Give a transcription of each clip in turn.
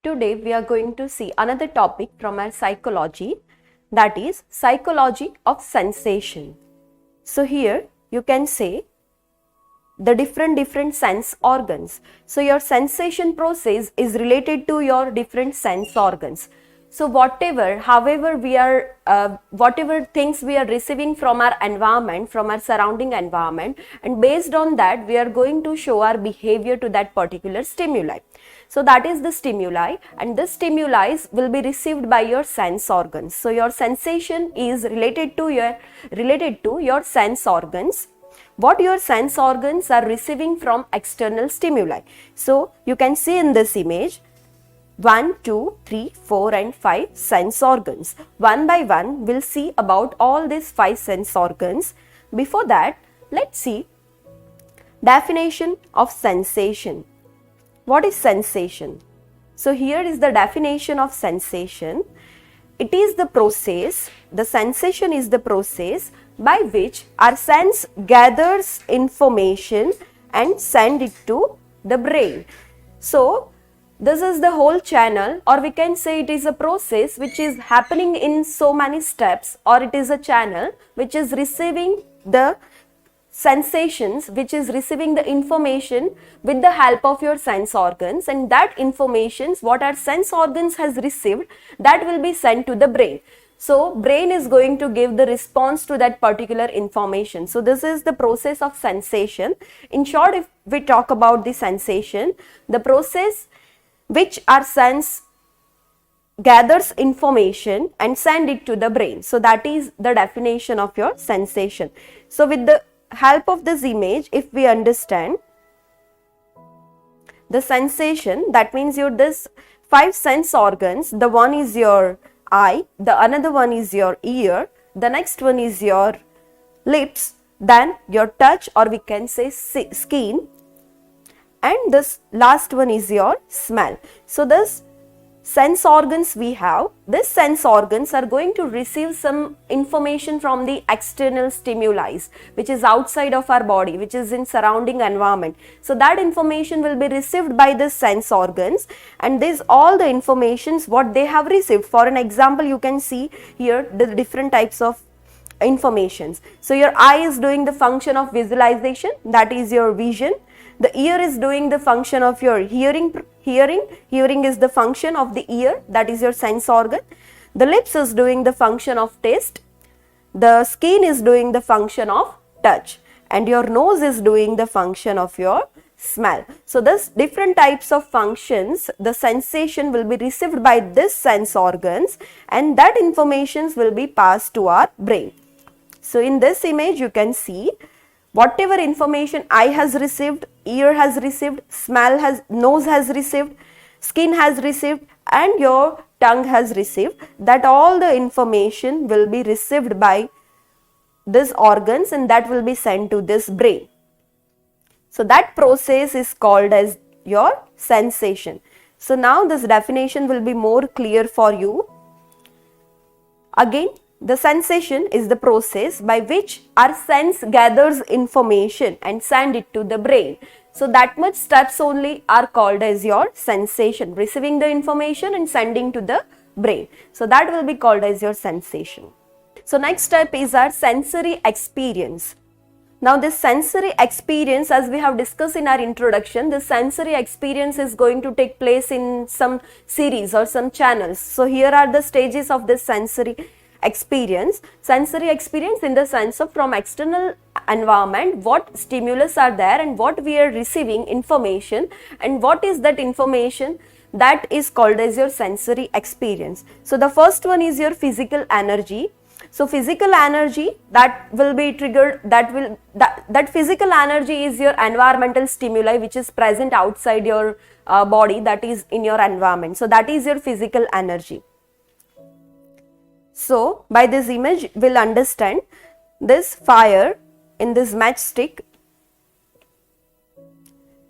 Today we are going to see another topic from our psychology, that is psychology of sensation. So here you can say the different sense organs. So your sensation process is related to your different sense organs. So whatever things we are receiving from our environment, from our surrounding environment, and based on that we are going to show our behavior to that particular stimuli. So that is the stimuli, and this stimuli will be received by your sense organs. So your sensation is related to your sense organs. What your sense organs are receiving from external stimuli. So you can see in this image 1, 2, 3, 4 and 5 sense organs. One by one we'll see about all these 5 sense organs. Before that, let's see definition of sensation. What is sensation? So here is the definition of sensation. It is the process, the sensation is the process by which our sense gathers information and send it to the brain. So this is the whole channel, or we can say it is a process which is happening in so many steps, or it is a channel which is receiving the sensations, which is receiving the information with the help of your sense organs, and that information what our sense organs has received, that will be sent to the brain. So brain is going to give the response to that particular information. So this is the process of sensation. In short, if we talk about the sensation, the process which our sense gathers information and send it to the brain. So that is the definition of your sensation. So with the help of this image, if we understand the sensation, that means this 5 sense organs, the one is your eye, the another one is your ear, the next one is your lips, then your touch, or we can say skin, and this last one is your smell. So this sense organs we have, these sense organs are going to receive some information from the external stimuli, which is outside of our body, which is in surrounding environment. So that information will be received by the sense organs, and this all the informations what they have received. For an example, you can see here the different types of informations. So your eye is doing the function of visualization, that is your vision. The ear is doing the function of your hearing is the function of the ear, that is your sense organ. The lips is doing the function of taste, the skin is doing the function of touch, and your nose is doing the function of your smell. So this different types of functions, the sensation will be received by this sense organs, and that information will be passed to our brain. So in this image you can see whatever information eye has received, ear has received, nose has received, skin has received, and your tongue has received, that all the information will be received by these organs and that will be sent to this brain. So that process is called as your sensation. So now this definition will be more clear for you. Again, the sensation is the process by which our sense gathers information and send it to the brain. So that much steps only are called as your sensation, receiving the information and sending to the brain. So that will be called as your sensation. So next step is our sensory experience. Now this sensory experience, as we have discussed in our introduction, the sensory experience is going to take place in some series or some channels. So here are the stages of this sensory experience. Sensory experience in the sense of from external environment, what stimulus are there and what we are receiving information, and what is that information, that is called as your sensory experience. So the first one is your physical energy. So physical energy that will be triggered, that physical energy is your environmental stimuli which is present outside your body, that is in your environment. So that is your physical energy. So by this image we'll understand this fire in this matchstick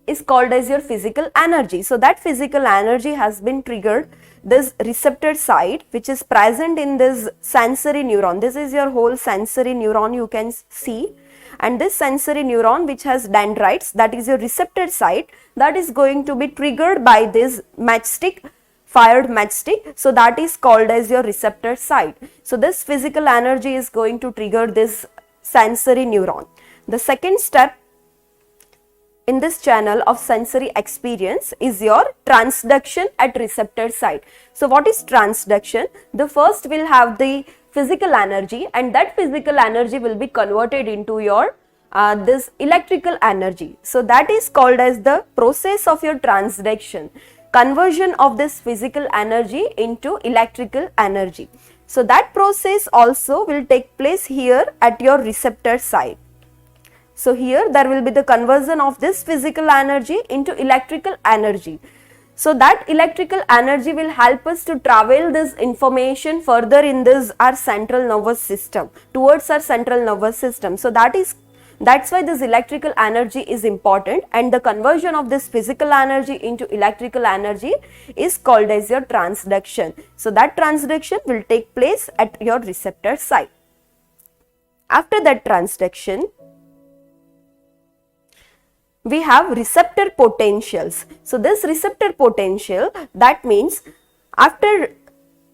is called as your physical energy. So that physical energy has been triggered this receptor site which is present in this sensory neuron. This is your whole sensory neuron you can see, and this sensory neuron which has dendrites, that is your receptor site, that is going to be triggered by this matchstick fired matchstick. So that is called as your receptor site. So this physical energy is going to trigger this sensory neuron. The second step in this channel of sensory experience is your transduction at receptor site. So what is transduction? The first will have the physical energy, and that physical energy will be converted into your this electrical energy. So that is called as the process of your transduction, conversion of this physical energy into electrical energy. So that process also will take place here at your receptor site. So here there will be the conversion of this physical energy into electrical energy. So that electrical energy will help us to travel this information further in this our central nervous system, towards our central nervous system. So that's why this electrical energy is important, and the conversion of this physical energy into electrical energy is called as your transduction. So that transduction will take place at your receptor site. After that transduction, we have receptor potentials. So this receptor potential, that means after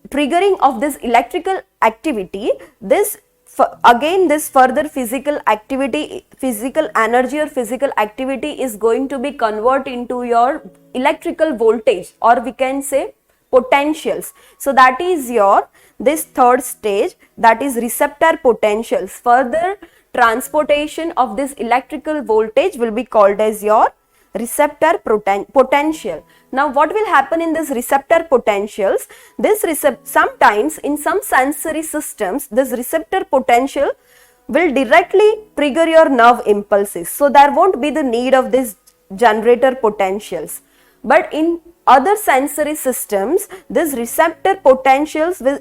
triggering of this electrical activity, this further physical activity, physical energy or physical activity is going to be converted into your electrical voltage, or we can say potentials. So that is your this third stage, that is receptor potentials. Further transportation of this electrical voltage will be called as your receptor potential. Now what will happen in this receptor potentials? Sometimes in some sensory systems, this receptor potential will directly trigger your nerve impulses. So there won't be the need of this generator potentials. But in other sensory systems, this receptor potentials will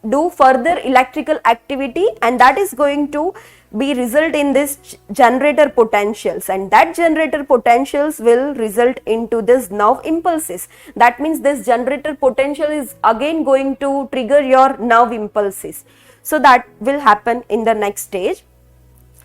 do further electrical activity, and that is going to be result in this generator potentials, and that generator potentials will result into this nerve impulses. That means this generator potential is again going to trigger your nerve impulses. So that will happen in the next stage.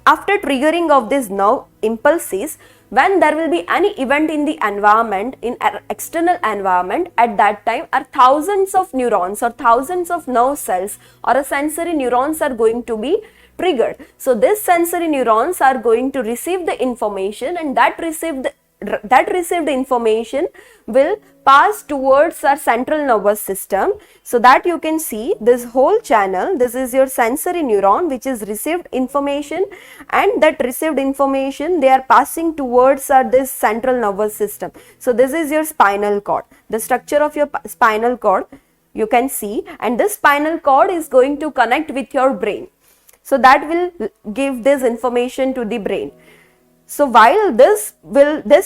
After triggering of these nerve impulses, when there will be any event in the environment, in our external environment, at that time are thousands of neurons or thousands of nerve cells or a sensory neurons are going to be triggered. So these sensory neurons are going to receive the information, and that received information will pass towards our central nervous system. So that you can see this whole channel, this is your sensory neuron which is received information, and that received information they are passing towards this central nervous system. So this is your spinal cord, the structure of your spinal cord you can see, and this spinal cord is going to connect with your brain. So that will give this information to the brain. So while this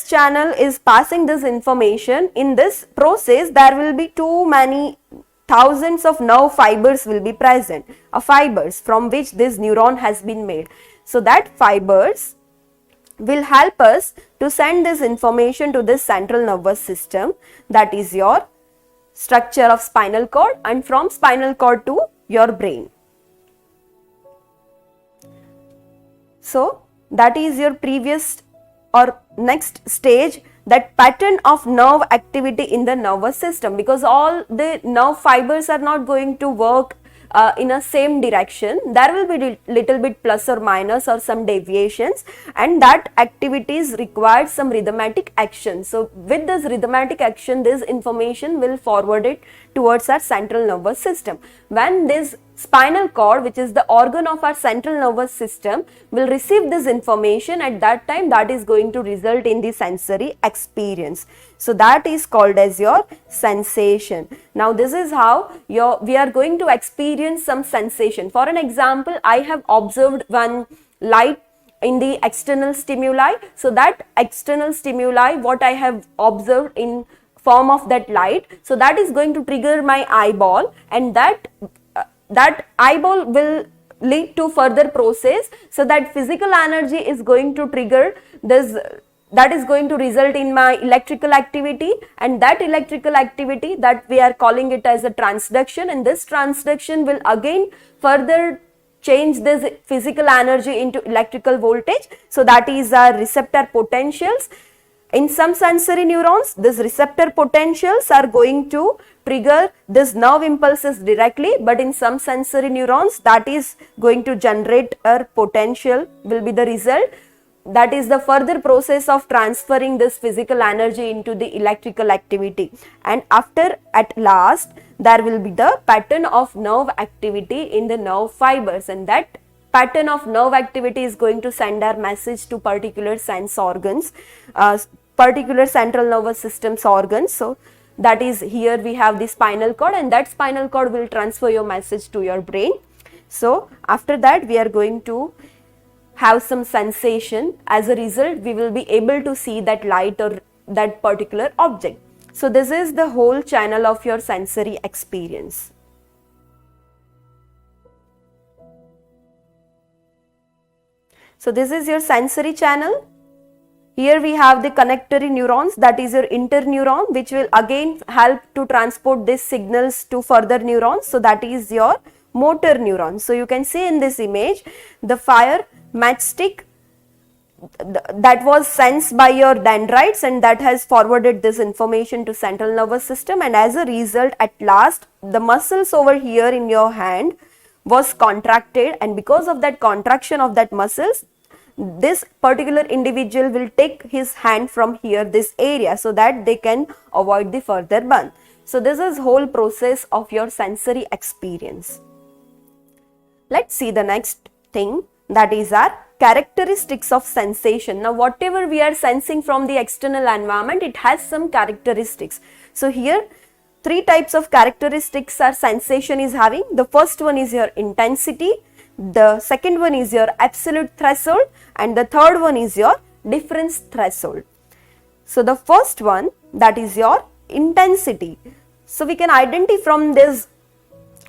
channel is passing this information, in this process there will be too many thousands of nerve fibers will be present, fibers from which this neuron has been made. So that fibers will help us to send this information to this central nervous system, that is your structure of spinal cord, and from spinal cord to your brain. So that is your previous or next stage, that pattern of nerve activity in the nervous system, because all the nerve fibers are not going to work in a same direction. There will be little bit plus or minus or some deviations, and that activities require some rhythmatic action. So with this rhythmatic action, this information will forward it towards our central nervous system. When this spinal cord, which is the organ of our central nervous system, will receive this information, at that time that is going to result in the sensory experience. So that is called as your sensation. Now this is how we are going to experience some sensation. For an example, I have observed one light in the external stimuli. So that external stimuli, what I have observed in form of that light, so that is going to trigger my eyeball, and that eyeball will lead to further process. So that physical energy is going to trigger this, that is going to result in my electrical activity, and that electrical activity, that we are calling it as a transduction, and this transduction will again further change this physical energy into electrical voltage. So that is our receptor potentials. In some sensory neurons, these receptor potentials are going to trigger this nerve impulses directly, but in some sensory neurons, that is going to generate a potential will be the result. That is the further process of transferring this physical energy into the electrical activity. And after, at last, there will be the pattern of nerve activity in the nerve fibers, and that pattern of nerve activity is going to send our message to particular sense organs, particular central nervous system's organs. So that is, here we have the spinal cord, and that spinal cord will transfer your message to your brain. So after that, we are going to have some sensation. As a result, we will be able to see that light or that particular object. So this is the whole channel of your sensory experience. So this is your sensory channel. Here we have the connectory neurons, that is your interneuron, which will again help to transport these signals to further neurons. So that is your motor neuron. So you can see in this image the fire matchstick that was sensed by your dendrites, and that has forwarded this information to central nervous system, and as a result, at last, the muscles over here in your hand was contracted, and because of that contraction of that muscles, this particular individual will take his hand from here, this area, so that they can avoid the further burn. So this is whole process of your sensory experience. Let's see the next thing, that is our characteristics of sensation. Now whatever we are sensing from the external environment, it has some characteristics. So here three types of characteristics our sensation is having. The first one is your intensity, the second one is your absolute threshold, and the third one is your difference threshold. So the first one, that is your intensity. So we can identify from this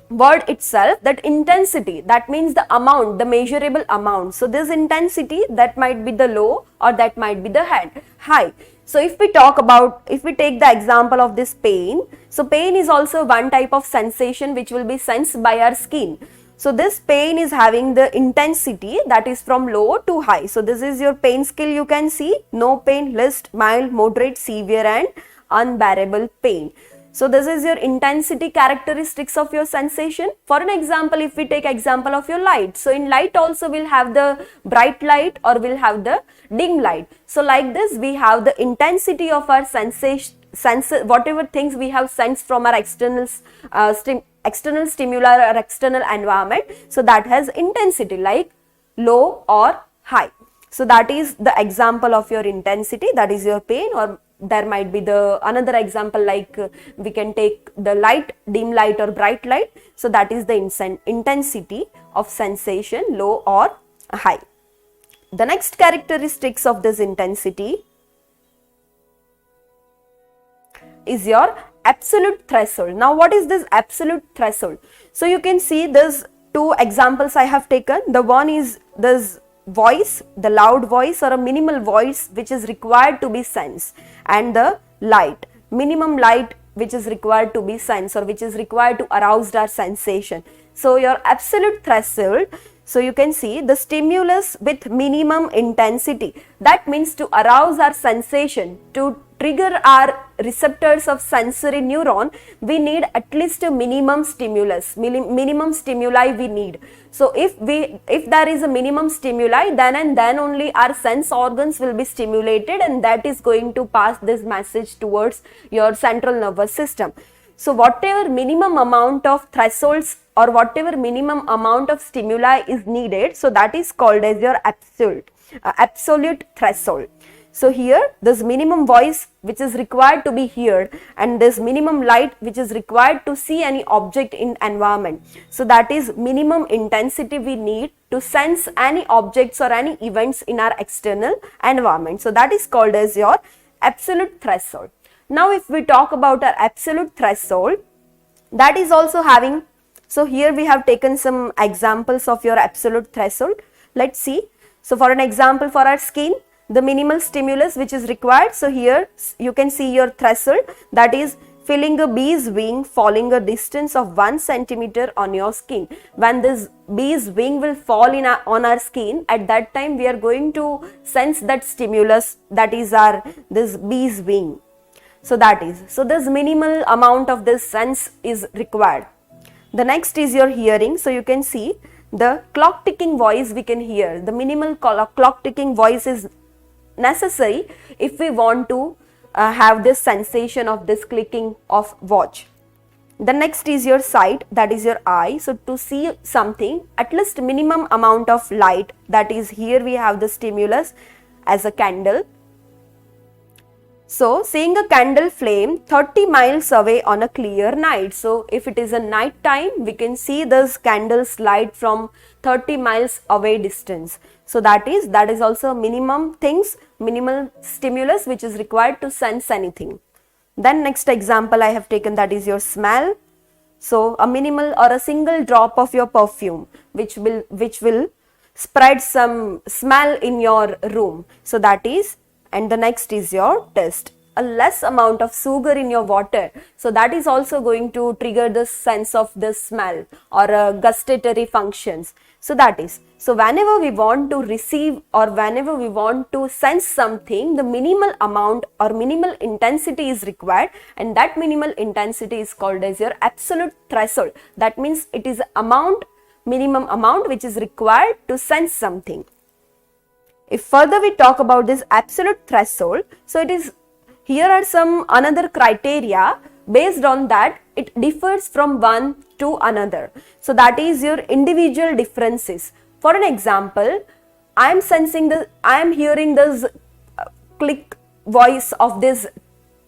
word itself that intensity, that means the amount, the measurable amount. So this intensity, that might be the low or that might be the high. So if we talk about, if we take the example of this pain, so pain is also one type of sensation which will be sensed by our skin. So this pain is having the intensity that is from low to high. So this is your pain scale, you can see no pain, least, mild, moderate, severe and unbearable pain. So this is your intensity characteristics of your sensation. For an example, if we take example of your light, so in light also we'll have the bright light or we'll have the dim light. So like this we have the intensity of our sensation, whatever things we have sensed from our external stimuli or external environment. So that has intensity like low or high. So that is the example of your intensity, that is your pain, or there might be the another example like we can take the light, dim light or bright light. So that is the intensity of sensation, low or high. The next characteristics of this intensity is your absolute threshold. Now what is this absolute threshold? So you can see this two examples I have taken. The one is this voice, the loud voice or a minimal voice which is required to be sensed, and the light, minimum light which is required to be sensed or which is required to arouse our sensation. So your absolute threshold, so you can see the stimulus with minimum intensity, that means to arouse our sensation, to trigger our receptors of sensory neuron, we need at least a minimum stimulus, minimum stimuli we need. So if there is a minimum stimuli, then and then only our sense organs will be stimulated, and that is going to pass this message towards your central nervous system. So whatever minimum amount of thresholds or whatever minimum amount of stimuli is needed, so that is called as your absolute threshold. So here this minimum voice which is required to be heard, and this minimum light which is required to see any object in environment. So that is minimum intensity we need to sense any objects or any events in our external environment. So that is called as your absolute threshold. Now if we talk about our absolute threshold, that is also having, so here we have taken some examples of your absolute threshold. Let's see. So for an example, for our skin, the minimal stimulus which is required, so here you can see your threshold, that is feeling a bee's wing falling a distance of 1 centimeter on your skin. When this bee's wing will fall on our skin, at that time we are going to sense that stimulus, that is this bee's wing. So this minimal amount of this sense is required. The next is your hearing. So you can see the clock ticking voice we can hear. The minimal clock ticking voice is necessary if we want to have this sensation of this clicking of watch. The next is your sight, that is your eye. So to see something, at least minimum amount of light, that is here we have the stimulus as a candle. So seeing a candle flame 30 miles away on a clear night. So if it is a night time, we can see this candle's light from 30 miles away distance. So that is also minimum things, minimal stimulus which is required to sense anything. Then next example I have taken, that is your smell. So a minimal or a single drop of your perfume which will spread some smell in your room. So that is, and the next is your taste. A less amount of sugar in your water. So that is also going to trigger the sense of the smell or gustatory functions. So that is, so whenever we want to receive or whenever we want to sense something, the minimal amount or minimal intensity is required, and that minimal intensity is called as your absolute threshold. That means it is minimum amount which is required to sense something. If further we talk about this absolute threshold, so it is, here are some another criteria. Based on that, it differs from one to another. So that is your individual differences. For an example, I am hearing this click voice of this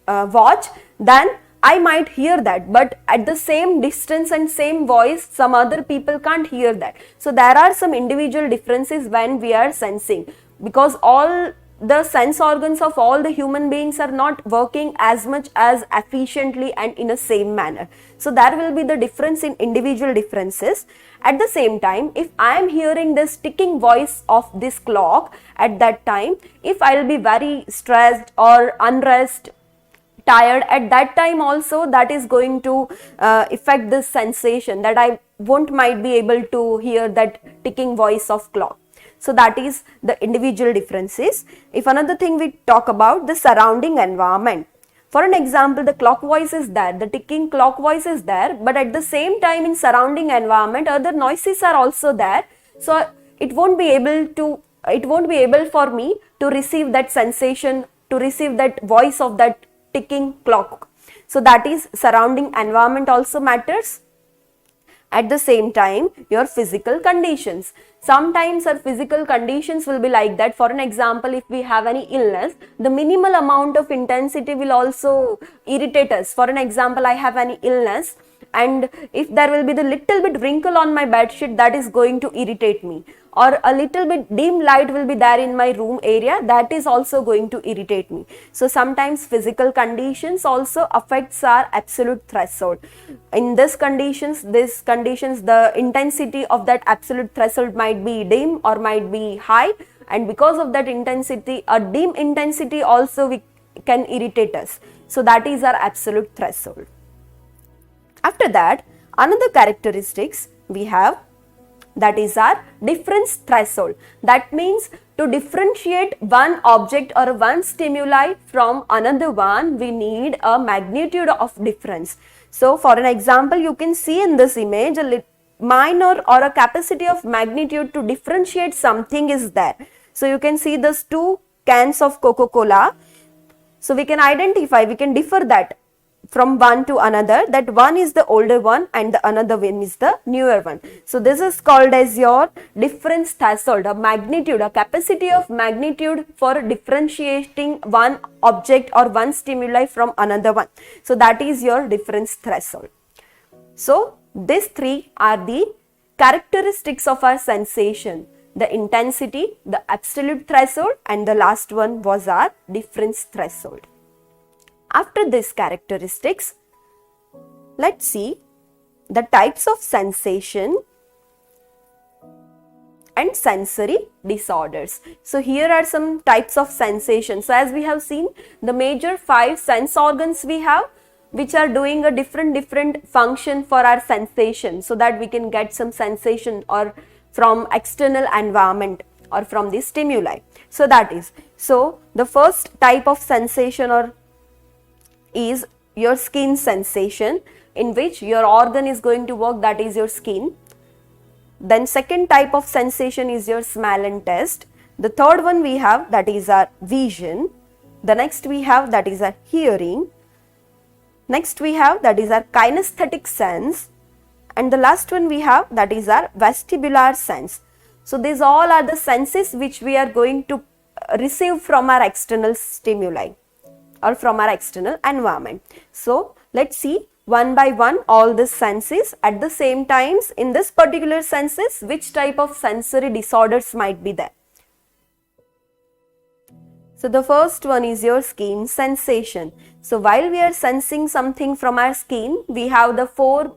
watch, then I might hear that, but at the same distance and same voice, some other people can't hear that. So there are some individual differences when we are sensing, because all the sense organs of all the human beings are not working as much as efficiently and in a same manner. So there will be the difference in individual differences. At the same time, if I am hearing this ticking voice of this clock at that time, if I will be very stressed or unrest, tired, at that time also that is going to affect this sensation, that I might be able to hear that ticking voice of clock. So that is the individual differences. If another thing we talk about the surrounding environment. For an example, the clock voice is there, the ticking clock voice is there, but at the same time in surrounding environment other noises are also there. So it won't be able for me to receive that sensation, to receive that voice of that ticking clock. So that is, surrounding environment also matters. At the same time, your physical conditions. Sometimes our physical conditions will be like that. For an example, if we have any illness, the minimal amount of intensity will also irritate us. For an example, I have any illness, and if there will be the little bit wrinkle on my bed sheet, that is going to irritate me, or a little bit dim light will be there in my room area, that is also going to irritate me. So sometimes physical conditions also affects our absolute threshold. In these conditions, the intensity of that absolute threshold might be dim or might be high, and because of that intensity, a dim intensity also can irritate us. So that is our absolute threshold. After that, another characteristics we have, that is our difference threshold. That means to differentiate one object or one stimuli from another one, we need a magnitude of difference. So for an example, you can see in this image a minor or a capacity of magnitude to differentiate something is there. So you can see these two cans of Coca-Cola. So we can identify, we can differ that from one to another, that one is the older one and the another one is the newer one. So this is called as your difference threshold, a magnitude, a capacity of magnitude for differentiating one object or one stimuli from another one. So that is your difference threshold. So these three are the characteristics of our sensation: the intensity, the absolute threshold, and the last one was our difference threshold. After these characteristics, let's see the types of sensation and sensory disorders. So here are some types of sensation. So as we have seen, the major 5 sense organs we have, which are doing a different function for our sensation, so that we can get some sensation or from external environment or from the stimuli. So that is, so the first type of sensation or is your skin sensation, in which your organ is going to work, that is your skin. Then second type of sensation is your smell and taste. The third one we have, that is our vision. The next we have, that is our hearing. Next we have, that is our kinesthetic sense. And the last one we have, that is our vestibular sense. So these all are the senses which we are going to receive from our external stimuli or from our external environment. So let's see one by one all these senses at the same times. In this particular senses, which type of sensory disorders might be there. So the first one is your skin sensation. So while we are sensing something from our skin, we have the 4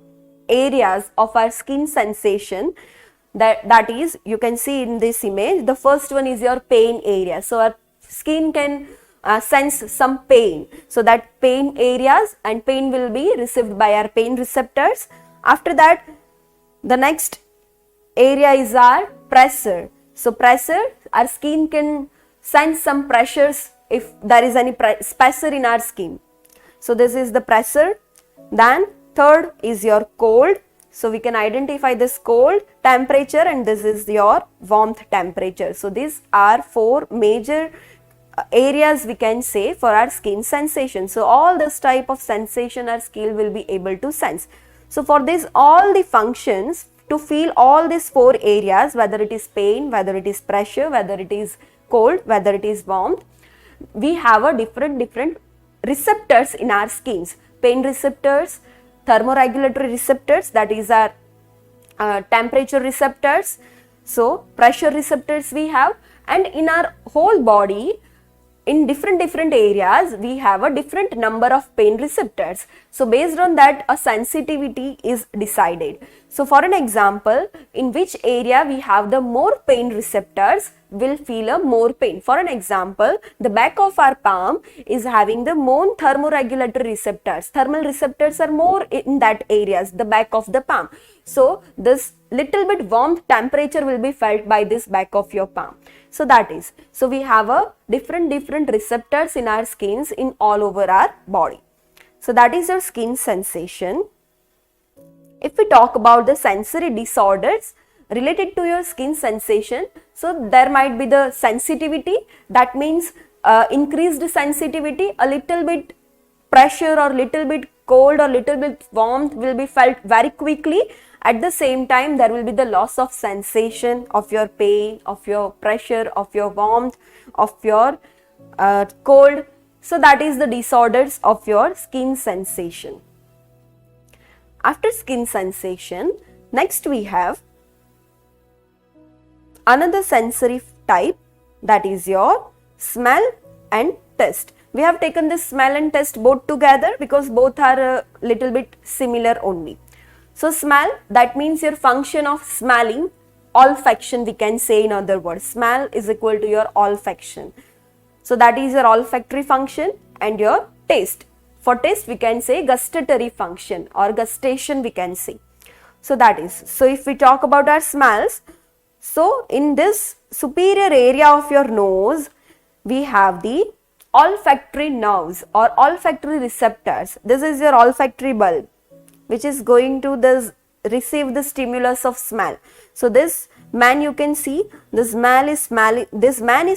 areas of our skin sensation. That is, you can see in this image, the first one is your pain area. So our skin can sense some pain. So that pain areas and pain will be received by our pain receptors. After that, the next area is our pressure. So pressure, our skin can sense some pressures if there is any pressure in our skin. So this is the pressure. Then third is your cold. So we can identify this cold temperature, and this is your warmth temperature. So these are 4 major areas we can say for our skin sensation. So all this type of sensation our skin will be able to sense. So for this, all the functions to feel all these 4 areas, whether it is pain, whether it is pressure, whether it is cold, whether it is warmth, we have a different receptors in our skins. Pain receptors, thermoregulatory receptors, that is our temperature receptors. So pressure receptors we have, and in our whole body, in different areas, we have a different number of pain receptors. So based on that, a sensitivity is decided. So for an example, in which area we have the more pain receptors, will feel a more pain. For an example, the back of our palm is having the more thermoregulatory receptors. Thermal receptors are more in that areas, the back of the palm. So this little bit warmth temperature will be felt by this back of your palm. So that is, so we have a different receptors in our skins in all over our body. So that is your skin sensation. If we talk about the sensory disorders related to your skin sensation, so there might be the sensitivity, that means increased sensitivity, a little bit pressure or little bit cold or little bit warmth will be felt very quickly. At the same time, there will be the loss of sensation of your pain, of your pressure, of your warmth, of your cold. So that is the disorders of your skin sensation. After skin sensation, next we have another sensory type, that is your smell and taste. We have taken this smell and taste both together because both are a little bit similar only. So smell, that means your function of smelling, olfaction we can say, in other words. Smell is equal to your olfaction. So that is your olfactory function. And your taste. For taste we can say gustatory function or gustation we can say. So that is, so if we talk about our smells, so in this superior area of your nose, we have the olfactory nerves or olfactory receptors. This is your olfactory bulb, which is going to receive the stimulus of smell. So this man, you can see, this man is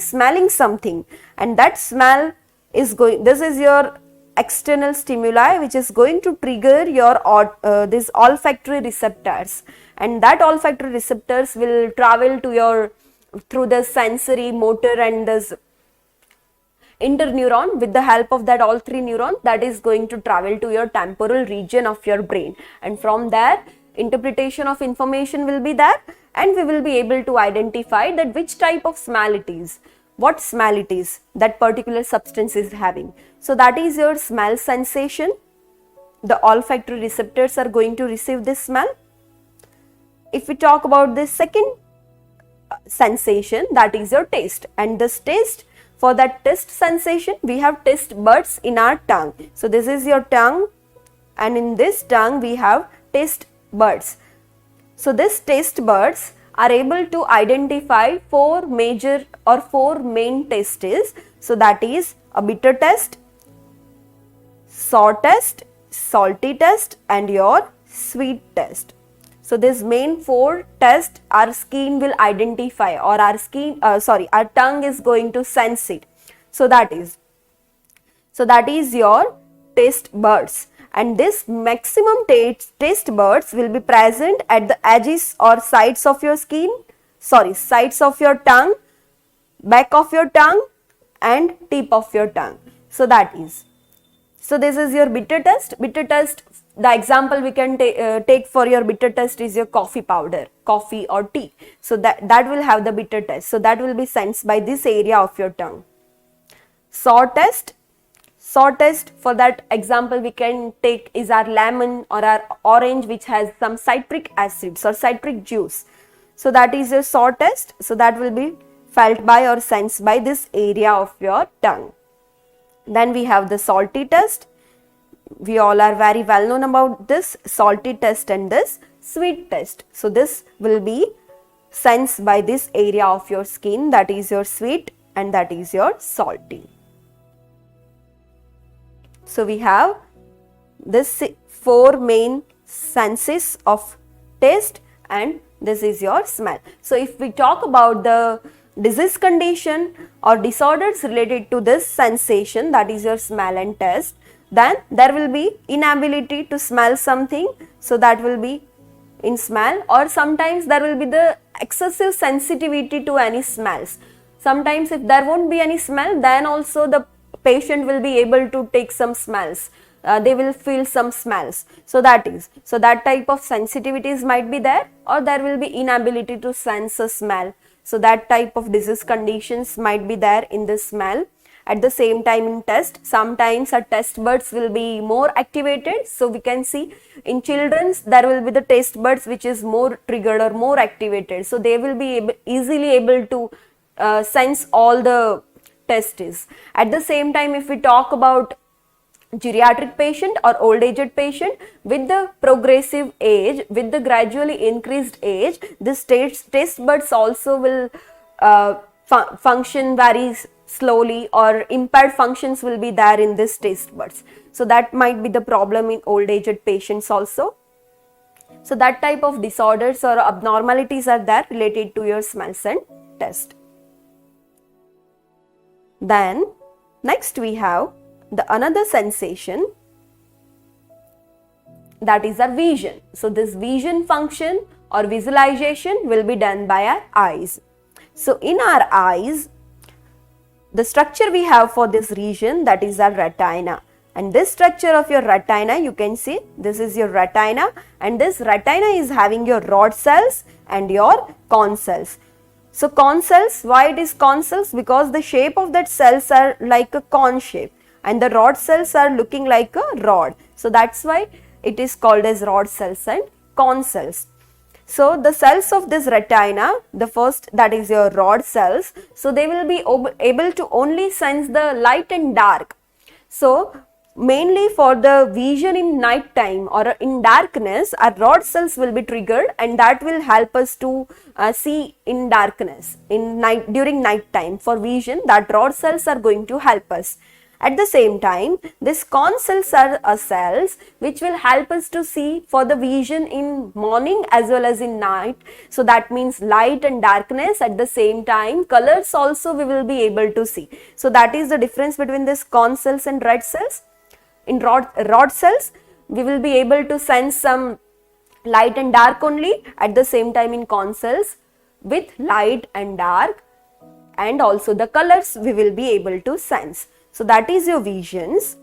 smelling something, and that smell is going, this is your external stimuli which is going to trigger your this olfactory receptors, and that olfactory receptors will travel to your through the sensory, motor and this interneuron. With the help of that all 3 neurons, that is going to travel to your temporal region of your brain, and from there interpretation of information will be there, and we will be able to identify that which type of smell it is, what smell it is that particular substance is having. So that is your smell sensation. The olfactory receptors are going to receive this smell. If we talk about the second sensation, that is your taste, and this taste, for that taste sensation we have taste buds in our tongue. So this is your tongue and in this tongue we have taste buds. So these taste buds are able to identify four major or four main tastes. So that is a bitter taste, sour taste, salty taste, and your sweet taste. So these main four tests our skin will identify, or our tongue is going to sense it. So that is your taste buds, and this maximum taste buds will be present at the edges or sides of your sides of your tongue, back of your tongue, and tip of your tongue. So this is your bitter taste. Bitter taste, the example we can take for your bitter taste is your coffee powder, coffee or tea. So that will have the bitter taste. So that will be sensed by this area of your tongue. Sour taste, for that example we can take is our lemon or our orange, which has some citric acids or citric juice. So that is your sour taste. So that will be felt by or sensed by this area of your tongue. Then we have the salty taste. We all are very well known about this salty taste and this sweet taste. So this will be sensed by this area of your skin, that is your sweet and that is your salty. So we have this four main senses of taste, and this is your smell. So if we talk about the disease condition or disorders related to this sensation, that is your smell and taste, then there will be inability to smell something. So that will be in smell, or sometimes there will be the excessive sensitivity to any smells. Sometimes if there won't be any smell, then also the patient will be able to take some smells. They will feel some smells. So that type of sensitivities might be there, or there will be inability to sense a smell. So that type of disease conditions might be there in the smell. At the same time in taste, sometimes our taste buds will be more activated. So we can see in children there will be the taste buds which is more triggered or more activated. So they will be easily able to sense all the tastes. At the same time, if we talk about geriatric patient or old aged patient, with the progressive age, with the gradually increased age, this taste buds also will function very slowly, or impaired functions will be there in this taste buds. So that might be the problem in old aged patients also. So that type of disorders or abnormalities are there related to your smells and taste. Then next we have the another sensation, that is our vision. So this vision function or visualization will be done by our eyes. So in our eyes, the structure we have for this region, that is our retina. And this structure of your retina, you can see this is your retina, and this retina is having your rod cells and your cone cells. So cone cells, why it is cone cells? Because the shape of that cells are like a cone shape, and the rod cells are looking like a rod. So that's why it is called as rod cells and cone cells. So the cells of this retina, the first, that is your rod cells, so they will be able to only sense the light and dark. So mainly for the vision in night time or in darkness, our rod cells will be triggered, and that will help us to see in darkness during night time. For vision, that rod cells are going to help us. At the same time, these cone cells are cells which will help us to see for the vision in morning as well as in night. So that means light and darkness. At the same time, colors also we will be able to see. So that is the difference between this cone cells and rod cells. In rod cells, we will be able to sense some light and dark only. At the same time, in cone cells, with light and dark and also the colors we will be able to sense. So that is your visions,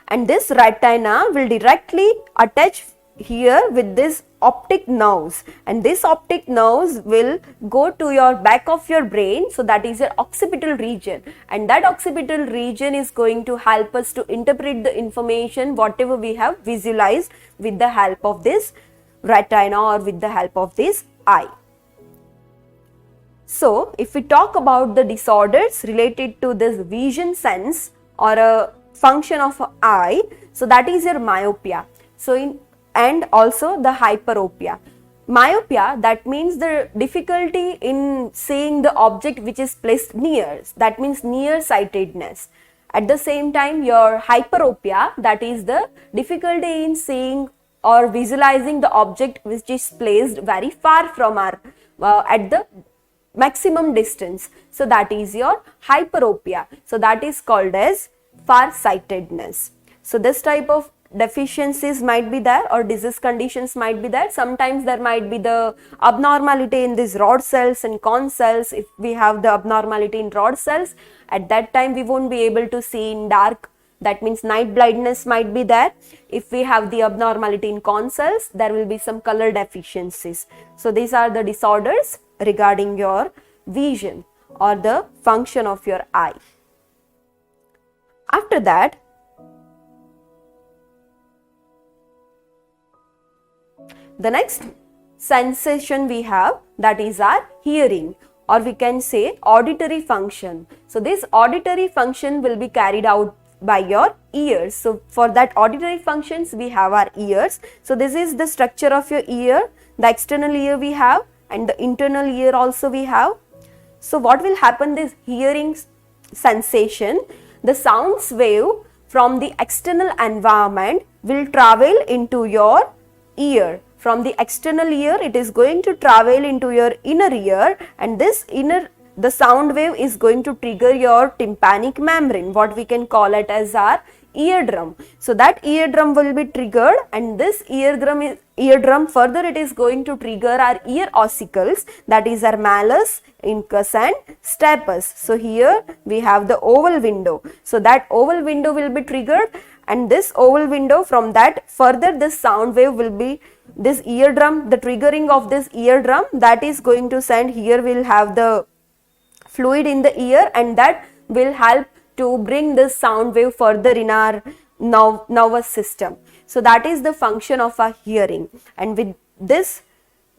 and this retina will directly attach here with this optic nerves, and this optic nerves will go to your back of your brain. So that is your occipital region, and that occipital region is going to help us to interpret the information whatever we have visualized with the help of this retina or with the help of this eye. So if we talk about the disorders related to this vision sense or function of eye, so that is your myopia. So and also the hyperopia. Myopia, that means the difficulty in seeing the object which is placed near, that means nearsightedness. At the same time, your hyperopia, that is the difficulty in seeing or visualizing the object which is placed very far from our at the maximum distance. So that is your hyperopia. So that is called as farsightedness. So this type of deficiencies might be there or disease conditions might be there. Sometimes there might be the abnormality in these rod cells and cone cells. If we have the abnormality in rod cells, at that time we won't be able to see in dark. That means night blindness might be there. If we have the abnormality in cone cells, there will be some color deficiencies. So these are the disorders regarding your vision or the function of your eye. After that, the next sensation we have, that is our hearing, or we can say auditory function. So this auditory function will be carried out by your ears. So for that auditory functions we have our ears. So this is the structure of your ear. The external ear we have and the internal ear also we have. So what will happen, this hearing sensation, the sounds wave from the external environment will travel into your ear. From the external ear, it is going to travel into your inner ear, and the sound wave is going to trigger your tympanic membrane, what we can call it as our eardrum. So that eardrum will be triggered, and this eardrum further it is going to trigger our ear ossicles, that is our malleus, incus and stapes. So here we have the oval window. So that oval window will be triggered, and this oval window, from that further this sound wave will be, this eardrum, the triggering of this eardrum, that is going to send, here we'll have the fluid in the ear, and that will help to bring this sound wave further in our nervous system. So that is the function of our hearing, and with this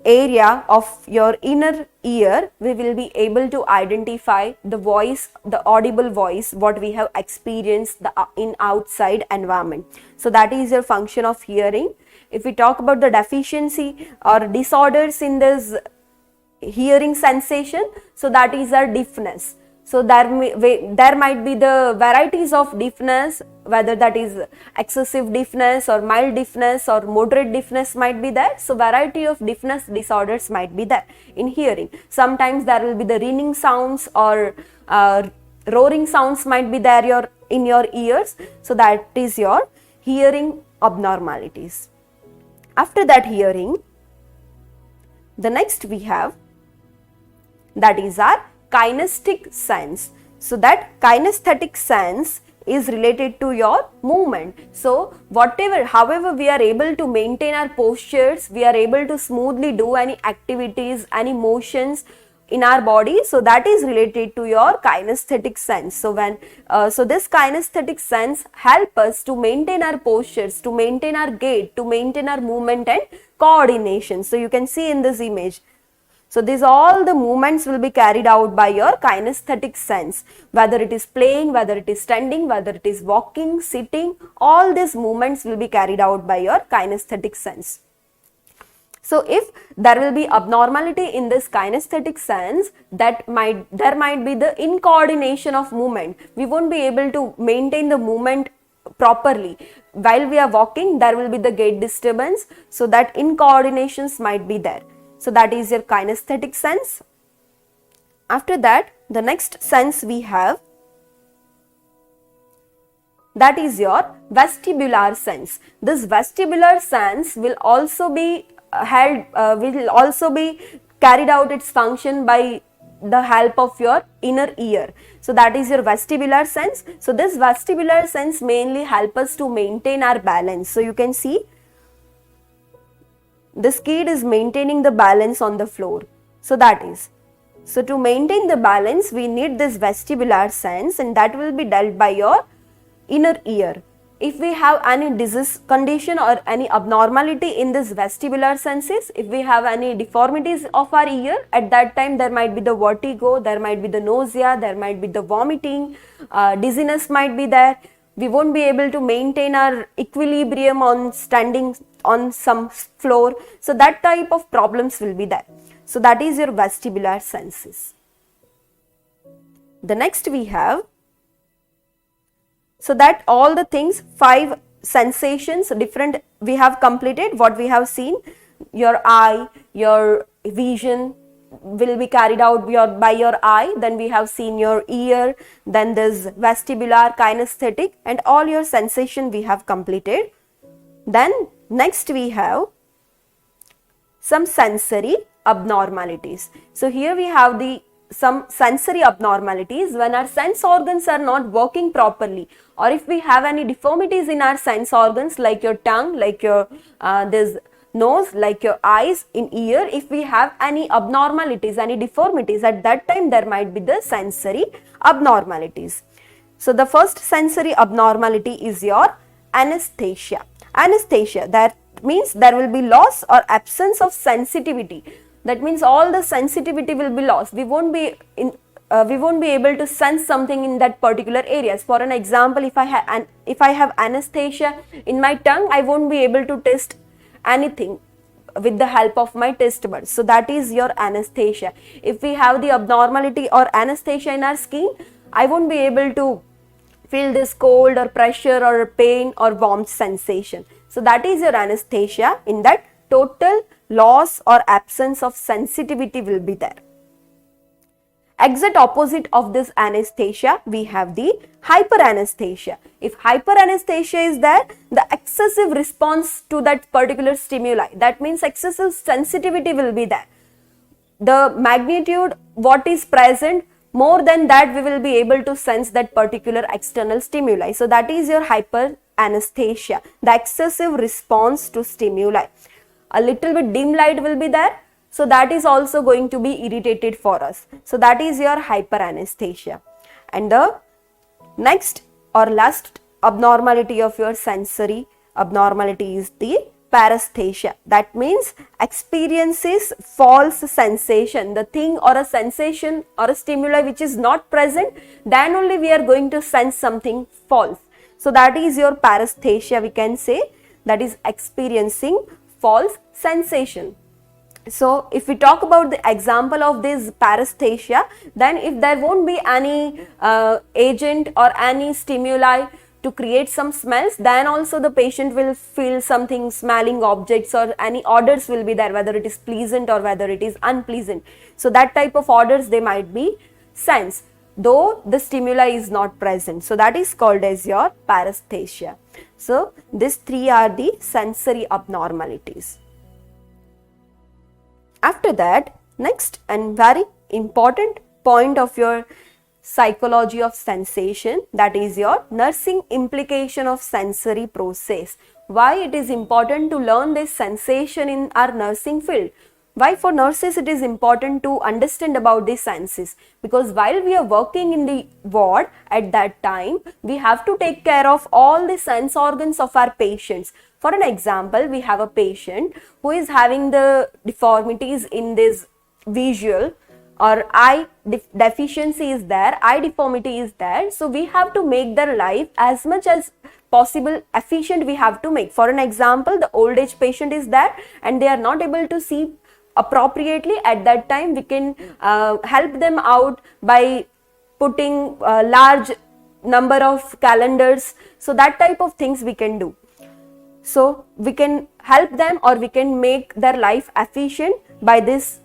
area of your inner ear, we will be able to identify the voice, the audible voice, what we have experienced in outside environment. So that is your function of hearing. If we talk about the deficiency or disorders in this hearing sensation, so that is our deafness. So there might be the varieties of deafness, whether that is excessive deafness or mild deafness or moderate deafness might be there. So variety of deafness disorders might be there in hearing. Sometimes there will be the ringing sounds or roaring sounds might be there in your ears. So that is your hearing abnormalities. After that hearing, the next we have, that is our kinestic sense. So that kinesthetic sense is related to your movement. So however we are able to maintain our postures, we are able to smoothly do any activities, any motions in our body, so that is related to your kinesthetic sense. So this kinesthetic sense help us to maintain our postures, to maintain our gait, to maintain our movement and coordination. So you can see in this image. So these all the movements will be carried out by your kinesthetic sense, whether it is playing, whether it is standing, whether it is walking, sitting, all these movements will be carried out by your kinesthetic sense. So if there will be abnormality in this kinesthetic sense, there might be the incoordination of movement. We won't be able to maintain the movement properly. While we are walking, there will be the gait disturbance, so that incoordinations might be there. So that is your kinesthetic sense. After that, the next sense we have, that is your vestibular sense. This vestibular sense will also be carried out its function by the help of your inner ear. So that is your vestibular sense. So this vestibular sense mainly help us to maintain our balance. So you can see this kid is maintaining the balance on the floor. So to maintain the balance, we need this vestibular sense, and that will be dealt by your inner ear. If we have any disease condition or any abnormality in this vestibular senses, if we have any deformities of our ear, at that time there might be the vertigo, there might be the nausea, there might be the vomiting, dizziness might be there. We won't be able to maintain our equilibrium on standing on some floor. So that type of problems will be there. So that is your vestibular senses. The next we have, so that all the things, 5 sensations different we have completed. What we have seen, your eye, your vision will be carried out by your eye, then we have seen your ear, then this vestibular, kinesthetic, and all your sensation we have completed. Then next we have some sensory abnormalities. So here we have some sensory abnormalities when our sense organs are not working properly, or if we have any deformities in our sense organs like your tongue, like your this nose, like your eyes, in ear, if we have any abnormalities, any deformities, at that time there might be the sensory abnormalities. So the first sensory abnormality is your anesthesia. Anesthesia, that means there will be loss or absence of sensitivity. That means all the sensitivity will be lost. We won't be able to sense something in that particular areas. For an example, if I have anesthesia in my tongue, I won't be able to taste anything with the help of my taste buds. So that is your anesthesia. If we have the abnormality or anesthesia in our skin, I won't be able to feel this cold or pressure or pain or warmth sensation. So that is your anesthesia. In that, total loss or absence of sensitivity will be there. Exact opposite of this anesthesia, we have the hyperanesthesia. If hyperanesthesia is there, the excessive response to that particular stimuli, that means excessive sensitivity will be there. The magnitude what is present, more than that we will be able to sense that particular external stimuli. So that is your hyperanesthesia, the excessive response to stimuli. A little bit dim light will be there, so that is also going to be irritated for us. So that is your hyperanesthesia. And the next or last abnormality of your sensory abnormality is the paresthesia. That means experiences false sensation, the thing or a sensation or a stimuli which is not present, then only we are going to sense something false. So that is your paresthesia, we can say, that is experiencing false sensation. So if we talk about the example of this paresthesia, then if there won't be any agent or any stimuli to create some smells, then also the patient will feel something, smelling objects or any odors will be there, whether it is pleasant or whether it is unpleasant. So that type of odors they might be sensed, though the stimuli is not present. So that is called as your paresthesia. So these 3 are the sensory abnormalities. After that, next and very important point of your psychology of sensation, that is your nursing implication of sensory process. Why it is important to learn this sensation in our nursing field? Why for nurses it is important to understand about the senses? Because while we are working in the ward at that time, we have to take care of all the sense organs of our patients. For an example, we have a patient who is having the deformities in this visual or eye deficiency is there, eye deformity is there. So we have to make their life as much as possible efficient we have to make. For an example, the old age patient is there and they are not able to see appropriately. At that time, we can help them out by putting a large number of calendars. So that type of things we can do. So we can help them or we can make their life efficient by this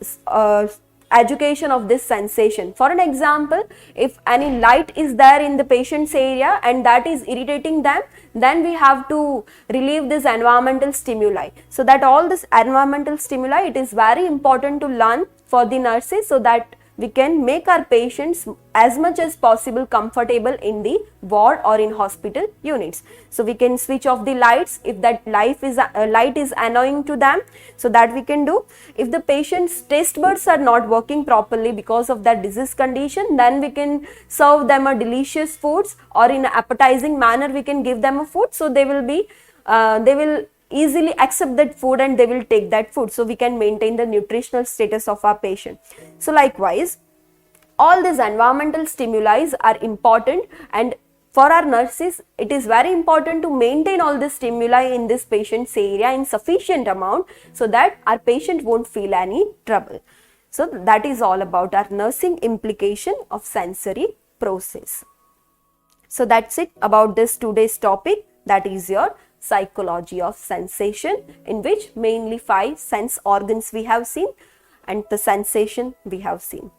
education of this sensation. For an example, if any light is there in the patient's area and that is irritating them, then we have to relieve this environmental stimuli. So that all this environmental stimuli, it is very important to learn for the nurses so that we can make our patients as much as possible comfortable in the ward or in hospital units. So we can switch off the lights if that light is annoying to them, so that we can do. If the patient's taste buds are not working properly because of that disease condition, then we can serve them a delicious foods, or in an appetizing manner we can give them a food, so they will easily accept that food and they will take that food, so we can maintain the nutritional status of our patient. So likewise, all these environmental stimuli are important, and For our nurses, it is very important to maintain all the stimuli in this patient's area in sufficient amount so that our patient won't feel any trouble. So that is all about our nursing implication of sensory process. So that's it about this today's topic, that is your psychology of sensation, in which mainly 5 sense organs we have seen and the sensation we have seen.